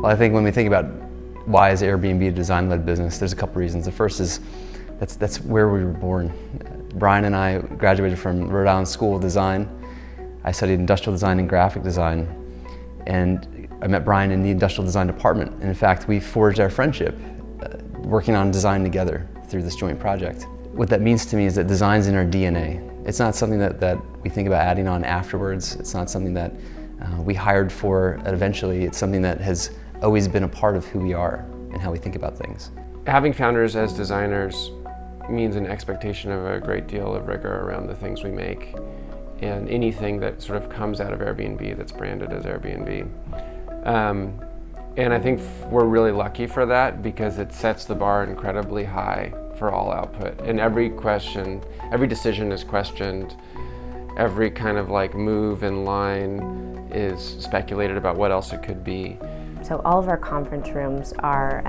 Well, I think when we think about why is Airbnb a design-led business, there's a couple reasons. The first is that's where we were born. Brian and I graduated from Rhode Island School of Design. I studied industrial design and graphic design, and I met Brian in the industrial design department. And in fact, we forged our friendship working on design together through this joint project. What that means to me is that design's in our DNA. It's not something that we think about adding on afterwards. It's not something that we hired for eventually. It's something that has always been a part of who we are and how we think about things. Having founders as designers means an expectation of a great deal of rigor around the things we make and anything that sort of comes out of Airbnb that's branded as Airbnb. And I think we're really lucky for that because it sets the bar incredibly high for all output. And every decision is questioned. Every kind of like move in line is speculated about what else it could be. So all of our conference rooms are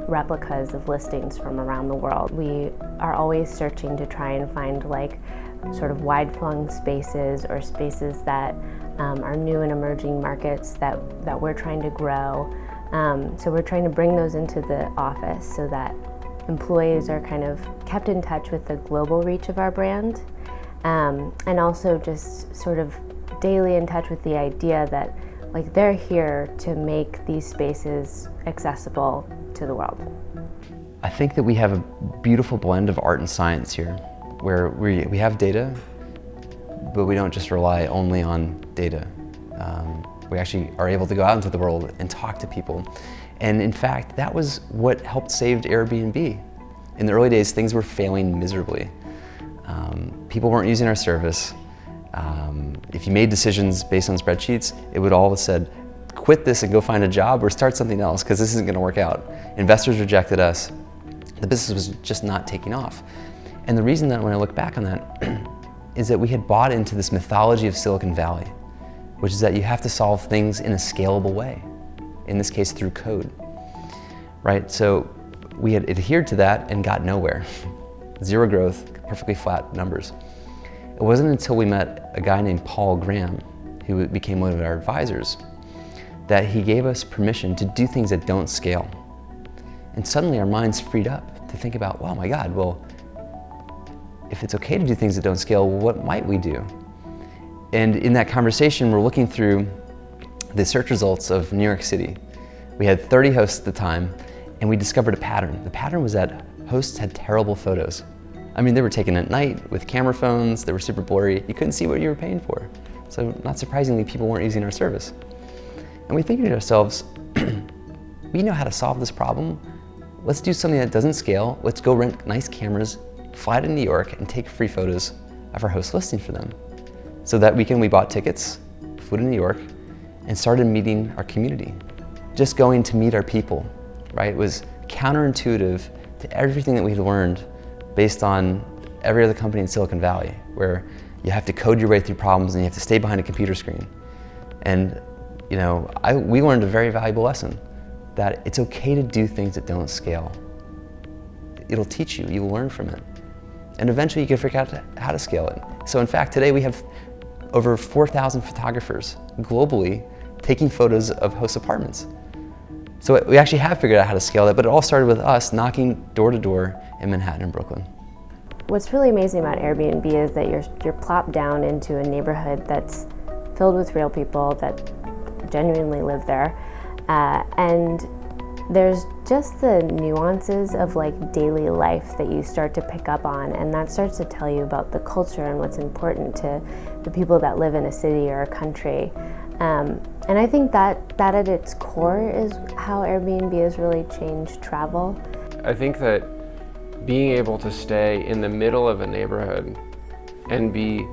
replicas of listings from around the world. We are always searching to try and find like sort of wide-flung spaces or spaces that are new and emerging markets that we're trying to grow. So we're trying to bring those into the office so that employees are kind of kept in touch with the global reach of our brand, and also just sort of daily in touch with the idea that like they're here to make these spaces accessible to the world. I think that we have a beautiful blend of art and science here, where we have data, but we don't just rely only on data. We actually are able to go out into the world and talk to people. And in fact, that was what helped save Airbnb. In the early days, things were failing miserably. People weren't using our service. If you made decisions based on spreadsheets, it would all have said, quit this and go find a job or start something else because this isn't going to work out. Investors rejected us. The business was just not taking off. And the reason that when I look back on that is that we had bought into this mythology of Silicon Valley, which is that you have to solve things in a scalable way, in this case through code, right? So we had adhered to that and got nowhere. Zero growth, perfectly flat numbers. It wasn't until we met a guy named Paul Graham, who became one of our advisors, that he gave us permission to do things that don't scale. And suddenly our minds freed up to think about, oh my God, well, if it's okay to do things that don't scale, what might we do? And in that conversation, we're looking through the search results of New York City. We had 30 hosts at the time, and we discovered a pattern. The pattern was that hosts had terrible photos. I mean, they were taken at night with camera phones, they were super blurry, you couldn't see what you were paying for. So not surprisingly, people weren't using our service. And we think to ourselves, we know how to solve this problem. Let's do something that doesn't scale. Let's go rent nice cameras, fly to New York, and take free photos of our host listing for them. So that weekend we bought tickets, flew to New York, and started meeting our community. Just going to meet our people, right? It was counterintuitive to everything that we had learned based on every other company in Silicon Valley, where you have to code your way through problems and you have to stay behind a computer screen. And you know, we learned a very valuable lesson, that it's okay to do things that don't scale. It'll teach you, you'll learn from it. And eventually you can figure out how to scale it. So in fact, today we have over 4,000 photographers globally taking photos of host apartments. So we actually have figured out how to scale that, but it all started with us knocking door to door in Manhattan and Brooklyn. What's really amazing about Airbnb is that you're plopped down into a neighborhood that's filled with real people that genuinely live there, and there's just the nuances of like daily life that you start to pick up on, and that starts to tell you about the culture and what's important to the people that live in a city or a country. And I think that at its core is how Airbnb has really changed travel. I think that being able to stay in the middle of a neighborhood and be,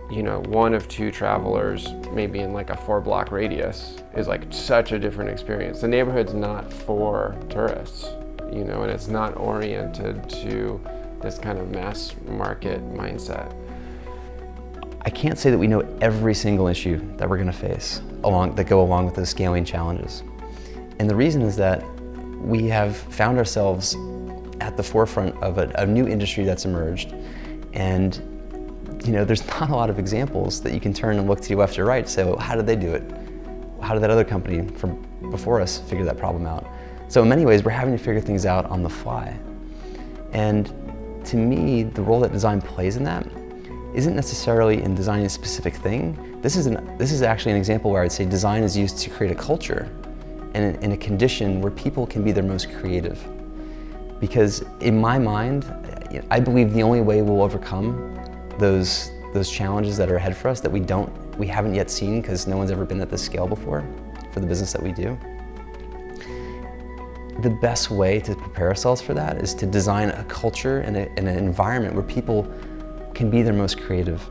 you know, one of two travelers, maybe in like a 4-block radius, is like such a different experience. The neighborhood's not for tourists, you know, and it's not oriented to this kind of mass market mindset. I can't say that we know every single issue that we're going to face that go along with those scaling challenges. And the reason is that we have found ourselves at the forefront of a new industry that's emerged. And you know, there's not a lot of examples that you can turn and look to your left or right and say, well, how did they do it? how did that other company from before us figure that problem out? So in many ways, we're having to figure things out on the fly. And to me, the role that design plays in that isn't necessarily in designing a specific thing. This is actually an example where I'd say design is used to create a culture and in a condition where people can be their most creative. Because in my mind, I believe the only way we'll overcome those challenges that are ahead for us that we haven't yet seen because no one's ever been at this scale before for the business that we do. The best way to prepare ourselves for that is to design a culture and an environment where people can be their most creative.